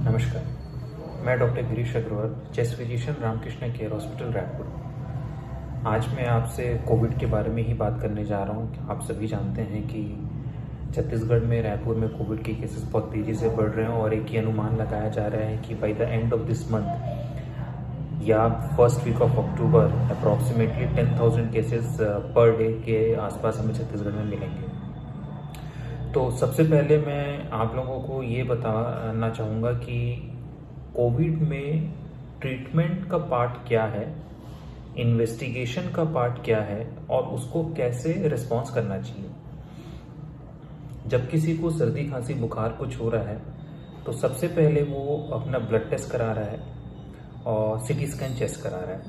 नमस्कार, मैं doctor Girish Agrawal, chest physician Ramkrishna Care Hospital Raipur. आज मैं आपसे कोविड के बारे में ही बात करने जा रहा हूँ। आप सभी जानते हैं कि छत्तीसगढ़ में, रायपुर में कोविड के केसेस बहुत तेज़ी से बढ़ रहे हैं और एक ही अनुमान लगाया जा रहा है कि by the end of this month या first week of October approximately 10,000 cases per day के आसपास हमें छत्तीसगढ़ में मिलेंगे। तो सबसे पहले मैं आप लोगों को ये बताना चाहूँगा कि कोविड में ट्रीटमेंट का पार्ट क्या है, इन्वेस्टिगेशन का पार्ट क्या है और उसको कैसे रिस्पॉन्स करना चाहिए। जब किसी को सर्दी खांसी बुखार कुछ हो रहा है तो सबसे पहले वो अपना ब्लड टेस्ट करा रहा है और सिटी स्कैन चेस्ट करा रहा है।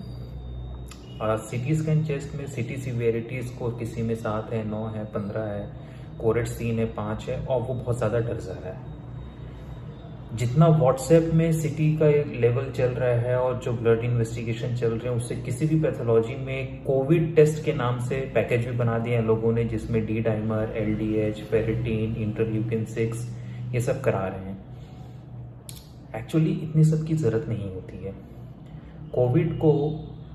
और सिटी स्कैन चेस्ट में सिटी सीवियरिटी स्कोर किसी में 7 है, 9 है, 15 है, कोरेट सीन है, 5 है और वो बहुत ज़्यादा डर जा रहा है। जितना व्हाट्सएप में सिटी का लेवल चल रहा है और जो ब्लड इन्वेस्टिगेशन चल रहे हैं उससे किसी भी पैथोलॉजी में कोविड टेस्ट के नाम से पैकेज भी बना दिए हैं लोगों ने, जिसमें D dimer, LDH, ferritin, interleukin 6 ये सब करा रहे हैं। एक्चुअली इतनी सब की ज़रूरत नहीं होती है। कोविड को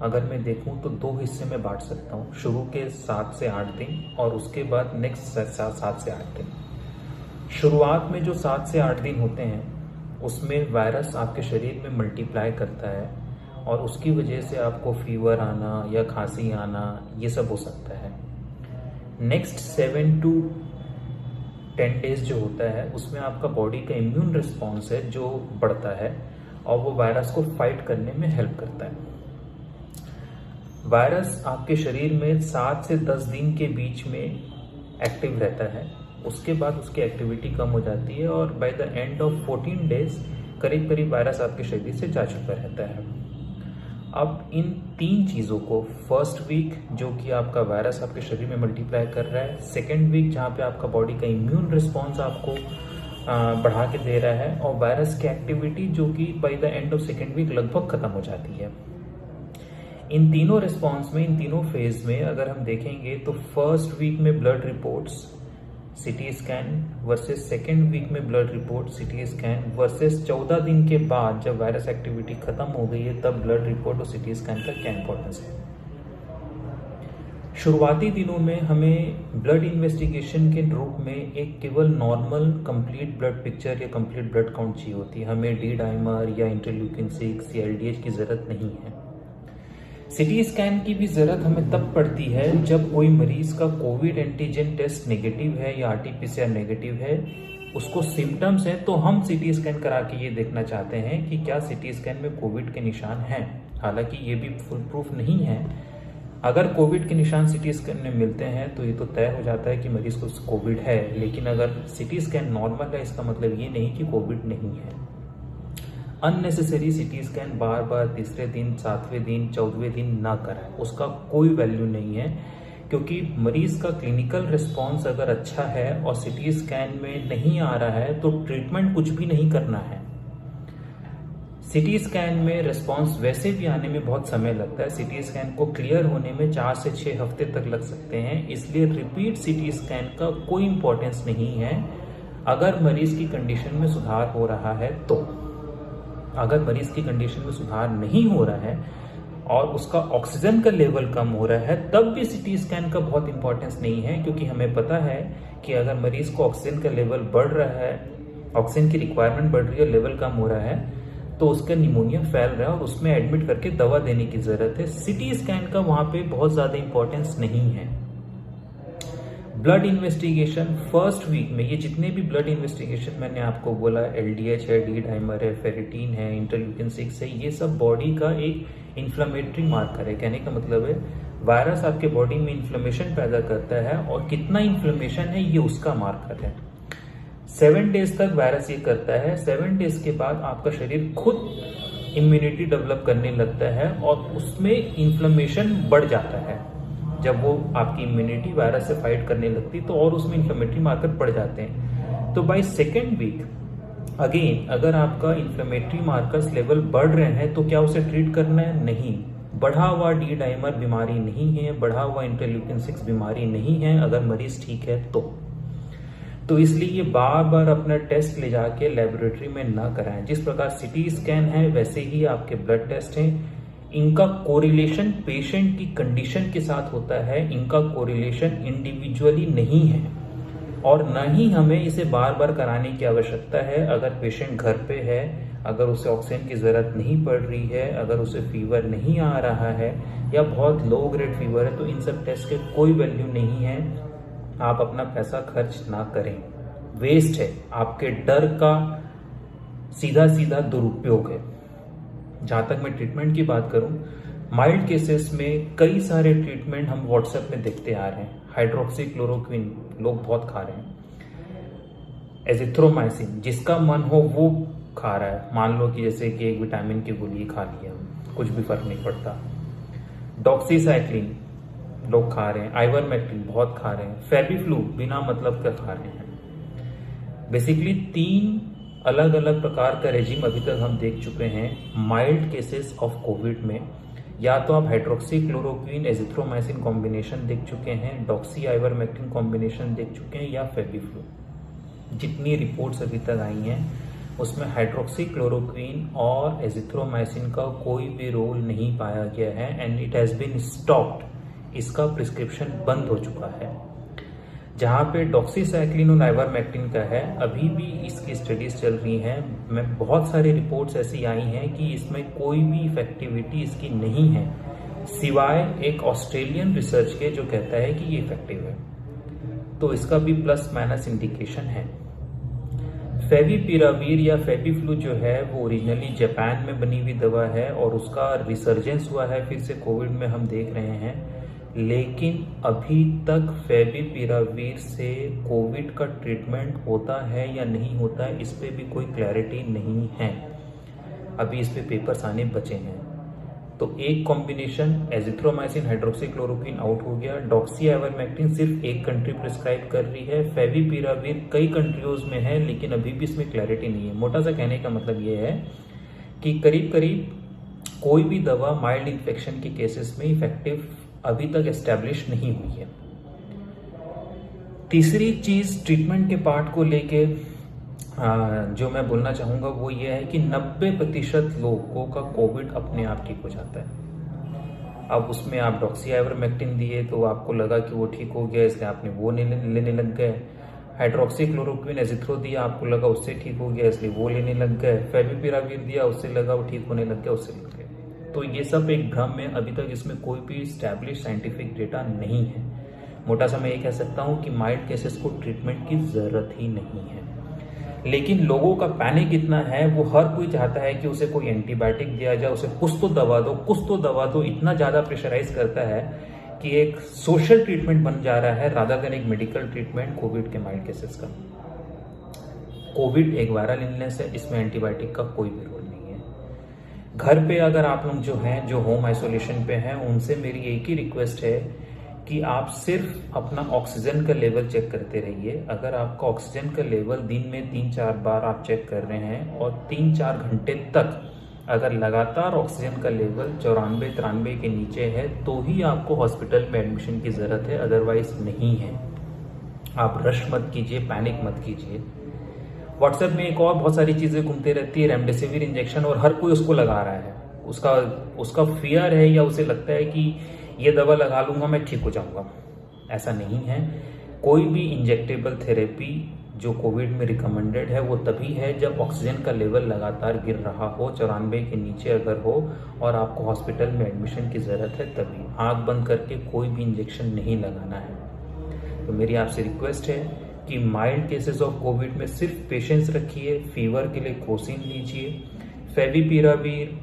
अगर मैं देखूं तो 2 हिस्से में बांट सकता हूं, शुरू के 7 से 8 दिन और उसके बाद नेक्स्ट 7 से 8 दिन। शुरुआत में जो 7 से 8 दिन होते हैं उसमें वायरस आपके शरीर में मल्टीप्लाई करता है और उसकी वजह से आपको फीवर आना या खांसी आना ये सब हो सकता है। नेक्स्ट 7 to 10 डेज जो होता है उसमें आपका बॉडी का इम्यून रिस्पॉन्स है जो बढ़ता है और वो वायरस को फाइट करने में हेल्प करता है। वायरस आपके शरीर में 7 से 10 दिन के बीच में एक्टिव रहता है, उसके बाद उसकी एक्टिविटी कम हो जाती है और bye the end of 14 days करीब करीब वायरस आपके शरीर से जा चुका रहता है। अब इन 3 चीज़ों को, फर्स्ट वीक जो कि आपका वायरस आपके शरीर में मल्टीप्लाई कर रहा है, सेकेंड वीक जहाँ पे आपका बॉडी का इम्यून रिस्पॉन्स आपको बढ़ा के दे रहा है और वायरस की एक्टिविटी जो कि by the end of second week लगभग खत्म हो जाती है। इन तीनों रिस्पॉन्स में, इन तीनों फेज में अगर हम देखेंगे तो फर्स्ट वीक में blood reports CT scan versus second week में blood report CT scan versus 14 दिन के बाद जब वायरस एक्टिविटी खत्म हो गई है तब ब्लड रिपोर्ट और सिटी स्कैन का क्या इंपॉर्टेंस है। शुरुआती दिनों में हमें ब्लड इन्वेस्टिगेशन के रूप में एक केवल नॉर्मल कंप्लीट ब्लड पिक्चर या कंप्लीट ब्लड काउंट चाहिए होती है। हमें डी डाइमर या इंटरल्यूकिन 6 या एलडीएच की जरूरत नहीं है। सिटी स्कैन की भी जरूरत हमें तब पड़ती है जब कोई मरीज का कोविड एंटीजन टेस्ट नेगेटिव है या आरटीपीसीआर नेगेटिव है, उसको सिम्टम्स है, तो हम सिटी स्कैन करा के ये देखना चाहते हैं कि क्या सिटी स्कैन में कोविड के निशान हैं। हालांकि ये भी फुल प्रूफ नहीं है। अगर कोविड के निशान सिटी स्कैन में मिलते हैं तो ये तो तय हो जाता है कि मरीज को कोविड है, लेकिन अगर सिटी स्कैन नॉर्मल है इसका मतलब ये नहीं कि कोविड नहीं है। अननेसेसरी सिटी स्कैन बार बार तीसरे दिन, 7वें दिन, 14वें दिन ना कराएं, उसका कोई वैल्यू नहीं है। क्योंकि मरीज का क्लिनिकल रिस्पॉन्स अगर अच्छा है और सिटी स्कैन में नहीं आ रहा है तो ट्रीटमेंट कुछ भी नहीं करना है। सिटी स्कैन में रिस्पॉन्स वैसे भी आने में बहुत समय लगता है। सिटी स्कैन को क्लियर होने में 4 से 6 हफ्ते तक लग सकते हैं, इसलिए रिपीट सिटी स्कैन का कोई इंपॉर्टेंस नहीं है अगर मरीज की कंडीशन में सुधार हो रहा है तो। अगर मरीज की कंडीशन में सुधार नहीं हो रहा है और उसका ऑक्सीजन का लेवल कम हो रहा है तब भी सिटी स्कैन का बहुत इंपॉर्टेंस नहीं है, क्योंकि हमें पता है कि अगर मरीज को ऑक्सीजन का लेवल बढ़ रहा है, ऑक्सीजन की रिक्वायरमेंट बढ़ रही है, लेवल कम हो रहा है तो उसका निमोनिया फैल रहा है और उसमें एडमिट करके दवा देने की जरूरत है। सिटी स्कैन का वहां पे बहुत ज्यादा इंपॉर्टेंस नहीं है। ब्लड इन्वेस्टिगेशन फर्स्ट वीक में, ये जितने भी ब्लड इन्वेस्टिगेशन मैंने आपको बोला, एलडीएच है, डी डाइमर है, फेरिटीन है, इंटरल्यूकिन 6 है, ये सब बॉडी का एक इन्फ्लेमेटरी मार्कर है। कहने का मतलब है वायरस आपके बॉडी में इन्फ्लेमेशन पैदा करता है और कितना इन्फ्लेमेशन है ये उसका मार्कर है। 7 डेज तक वायरस ये करता है। 7 डेज के बाद आपका शरीर खुद इम्यूनिटी डेवलप करने लगता है और उसमें इन्फ्लेमेशन बढ़ जाता है। जब वो आपकी इम्यूनिटी वायरस से फाइट करने लगती तो और उसमें इन्फ्लेमेटरी मार्कर बढ़ जाते हैं। तो बाय सेकेंड वीक अगेन अगर आपका इन्फ्लेमेटरी मार्कर्स लेवल बढ़ रहे हैं तो क्या उसे ट्रीट करना है? नहीं। बढ़ा हुआ डी डाइमर बीमारी नहीं है, बढ़ा हुआ इंटरल्यूकिन 6 बीमारी नहीं है अगर मरीज ठीक है तो। तो इसलिए ये बार बार अपना टेस्ट ले जाके लेबोरेटरी में ना कराएं। जिस प्रकार सिटी स्कैन है वैसे ही आपके ब्लड टेस्ट हैं। इनका कोरिलेशन पेशेंट की कंडीशन के साथ होता है, इनका कोरिलेशन इंडिविजुअली नहीं है और न ही हमें इसे बार बार कराने की आवश्यकता है। अगर पेशेंट घर पे है, अगर उसे ऑक्सीजन की ज़रूरत नहीं पड़ रही है, अगर उसे फीवर नहीं आ रहा है या बहुत लो ग्रेड फीवर है, तो इन सब टेस्ट के कोई वैल्यू नहीं है। आप अपना पैसा खर्च ना करें, वेस्ट है, आपके डर का सीधा सीधा दुरुपयोग है। जहां तक मैं ट्रीटमेंट की बात करूं, माइल्ड केसेस में कई सारे ट्रीटमेंट हम व्हाट्सएप में देखते आ रहे हैं। हाइड्रोक्सीक्लोरोक्विन लोग बहुत खा रहे हैं, एजिथ्रोमाइसिन जिसका मन हो वो खा रहा है। मान लो कि जैसे कि एक विटामिन की गोली खा लिया, कुछ भी फर्क नहीं पड़ता। डॉक्सीसाइक्लिन लोग खा रहे हैं, आइवरमेक्टिन बहुत खा रहे हैं, फेबिफ्लू बिना मतलब का खा रहे हैं। बेसिकली 3 अलग अलग प्रकार का रेजिम अभी तक हम देख चुके हैं माइल्ड केसेस ऑफ कोविड में। या तो आप हाइड्रोक्सीक्लोरोक्विन एजिथ्रोमाइसिन कॉम्बिनेशन देख चुके हैं, डॉक्सी आइवरमेक्टिन कॉम्बिनेशन देख चुके हैं, या फेबिफ्लू। जितनी रिपोर्ट्स अभी तक आई हैं उसमें हाइड्रोक्सीक्लोरोक्विन और एजिथ्रोमाइसिन का कोई भी रोल नहीं पाया गया है and it has been stopped. इसका प्रिस्क्रिप्शन बंद हो चुका है। जहां पे डॉक्सीसाइक्लिन और आइवरमेक्टिन का है, अभी भी इसकी स्टडीज चल रही हैं। मैं बहुत सारी रिपोर्ट्स ऐसी आई हैं कि इसमें कोई भी इफेक्टिविटी इसकी नहीं है, सिवाय एक ऑस्ट्रेलियन रिसर्च के जो कहता है कि ये इफेक्टिव है। तो इसका भी प्लस माइनस इंडिकेशन है। फेविपिरावीर या फेबिफ्लू जो है वो ओरिजिनली जापान में बनी हुई दवा है और उसका रिसर्जेंस हुआ है फिर से कोविड में, हम देख रहे हैं। लेकिन अभी तक फेविपिरावीर से कोविड का ट्रीटमेंट होता है या नहीं होता है, इस पे भी कोई क्लैरिटी नहीं है। अभी इस पे पेपर्स आने बचे हैं। तो एक कॉम्बिनेशन एजिथ्रोमाइसिन हाइड्रोक्सीक्लोरोक्विन आउट हो गया, डॉक्सी आइवरमेक्टिन सिर्फ एक कंट्री प्रिस्क्राइब कर रही है, फेविपिरावीर कई कंट्रीज में है लेकिन अभी भी इसमें क्लैरिटी नहीं है। मोटा सा कहने का मतलब ये है कि करीब करीब कोई भी दवा माइल्ड इन्फेक्शन के केसेस में इफेक्टिव अभी तक एस्टेब्लिश नहीं हुई है। तीसरी चीज ट्रीटमेंट के पार्ट को लेके जो मैं बोलना चाहूंगा वो ये है कि 90% लोगों का कोविड अपने आप ठीक हो जाता है। अब उसमें आप डॉक्सी आइवरमेक्टिन दिए तो आपको लगा कि वो ठीक हो गया, इसलिए आपने वो लेने लग गए। हाइड्रोक्सीक्लोरोक्विन एजिथ्रो दिया, आपको लगा उससे ठीक हो गया इसलिए वो लेने लग गए। फेविपिरावीर दिया, उससे लगा वो ठीक होने लग गया, उससे लग गए। तो ये सब एक भ्रम में, अभी तक इसमें कोई भी स्टैब्लिश साइंटिफिक डेटा नहीं है। मोटा सा मैं ये कह सकता हूँ कि माइल्ड केसेस को ट्रीटमेंट की जरूरत ही नहीं है। लेकिन लोगों का पैनिक इतना है, वो हर कोई चाहता है कि उसे कोई एंटीबायोटिक दिया जाए, उसे कुछ तो दवा दो, कुछ तो दवा दो, इतना ज्यादा प्रेशराइज करता है कि एक सोशल ट्रीटमेंट बन जा रहा है रादर देन एक मेडिकल ट्रीटमेंट कोविड के माइल्ड केसेस का। कोविड एक वायरल इलनेस है, इसमें एंटीबायोटिक का कोई भी रोल नहीं है। घर पे अगर आप लोग जो हैं, जो होम आइसोलेशन पे हैं, उनसे मेरी एक ही रिक्वेस्ट है कि आप सिर्फ अपना ऑक्सीजन का लेवल चेक करते रहिए। अगर आपका ऑक्सीजन का लेवल दिन में 3-4 बार आप चेक कर रहे हैं और 3-4 घंटे तक अगर लगातार ऑक्सीजन का लेवल 94-93 के नीचे है तो ही आपको हॉस्पिटल में एडमिशन की जरूरत है, अदरवाइज नहीं है। आप रश मत कीजिए, पैनिक मत कीजिए। व्हाट्सएप में एक और बहुत सारी चीजें घूमते रहती है, रेमडेसिविर इंजेक्शन, और हर कोई उसको लगा रहा है। उसका फियर है या उसे लगता है कि ये दवा लगा लूंगा मैं ठीक हो जाऊंगा। ऐसा नहीं है। कोई भी इंजेक्टेबल थेरेपी जो कोविड में रिकमेंडेड है वो तभी है जब ऑक्सीजन का लेवल लगातार गिर रहा हो, 94 के नीचे अगर हो और आपको हॉस्पिटल में एडमिशन की जरूरत है, तभी। आंख बंद करके कोई भी इंजेक्शन नहीं लगाना है। तो मेरी आपसे रिक्वेस्ट है कि माइल्ड केसेस ऑफ कोविड में सिर्फ पेशेंस रखिए, फीवर के लिए क्रोसिन लीजिए, favipiravir,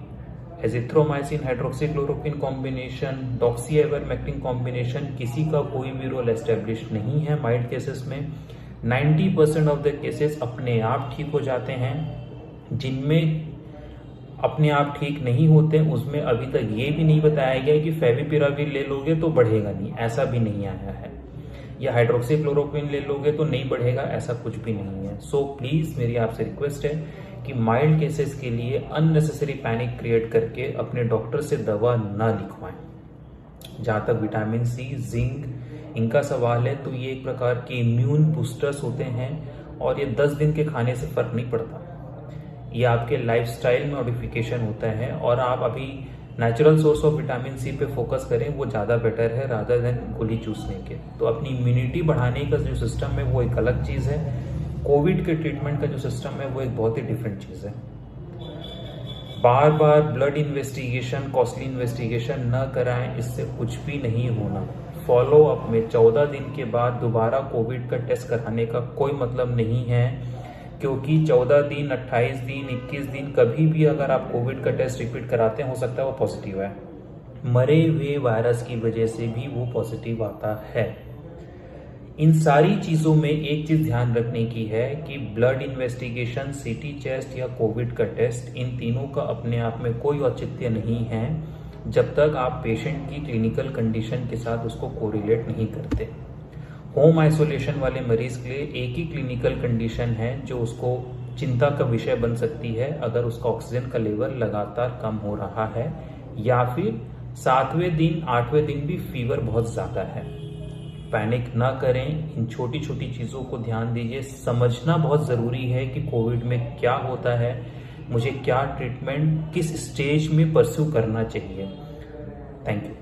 azithromycin hydroxychloroquine combination, Doxy ivermectin combination, किसी का कोई भी रोल एस्टेब्लिश नहीं है माइल्ड केसेस में। 90% ऑफ द केसेस अपने आप ठीक हो जाते हैं। जिनमें अपने आप ठीक नहीं होते उसमें अभी तक ये भी नहीं बताया गया कि फेविपिरावीर ले लोगे तो बढ़ेगा नहीं, ऐसा भी नहीं आया है। या हाइड्रोक्सीक्लोरोक्विन ले लोगे तो नहीं बढ़ेगा, ऐसा कुछ भी नहीं है। सो प्लीज मेरी आपसे रिक्वेस्ट है कि माइल्ड केसेस के लिए अननेसेसरी पैनिक क्रिएट करके अपने डॉक्टर से दवा ना लिखवाएं। जहां तक विटामिन सी, जिंक इनका सवाल है, तो ये एक प्रकार के इम्यून बूस्टर्स होते हैं और ये 10 दिन के खाने से फर्क नहीं पड़ता। ये आपके लाइफस्टाइल में मॉडिफिकेशन होता है और आप अभी natural source of vitamin C पे फोकस करें, वो ज़्यादा बेटर है रादर देन गोली चूसने के। तो अपनी इम्यूनिटी बढ़ाने का जो सिस्टम है वो एक अलग चीज़ है, कोविड के ट्रीटमेंट का जो सिस्टम है वो एक बहुत ही डिफरेंट चीज़ है। बार बार ब्लड इन्वेस्टिगेशन, कॉस्टली इन्वेस्टिगेशन न कराएं, इससे कुछ भी नहीं होना। फॉलो अप में 14 दिन के बाद दोबारा कोविड का टेस्ट कराने का कोई मतलब नहीं है, क्योंकि 14 दिन, 28 दिन, 21 दिन कभी भी अगर आप कोविड का टेस्ट रिपीट कराते हैं, हो सकता है वो पॉजिटिव है। मरे हुए वायरस की वजह से भी वो पॉजिटिव आता है। इन सारी चीज़ों में एक चीज़ ध्यान रखने की है कि ब्लड इन्वेस्टिगेशन, सीटी चेस्ट या कोविड का टेस्ट, इन तीनों का अपने आप में कोई औचित्य नहीं है जब तक आप पेशेंट की क्लिनिकल कंडीशन के साथ उसको कोरिलेट नहीं करते। होम आइसोलेशन वाले मरीज के लिए एक ही क्लिनिकल कंडीशन है जो उसको चिंता का विषय बन सकती है, अगर उसका ऑक्सीजन का लेवल लगातार कम हो रहा है या फिर 7वें दिन, 8वें दिन भी फीवर बहुत ज़्यादा है। पैनिक ना करें, इन छोटी छोटी चीज़ों को ध्यान दीजिए। समझना बहुत ज़रूरी है कि कोविड में क्या होता है, मुझे क्या ट्रीटमेंट किस स्टेज में परस्यू करना चाहिए। Thank you.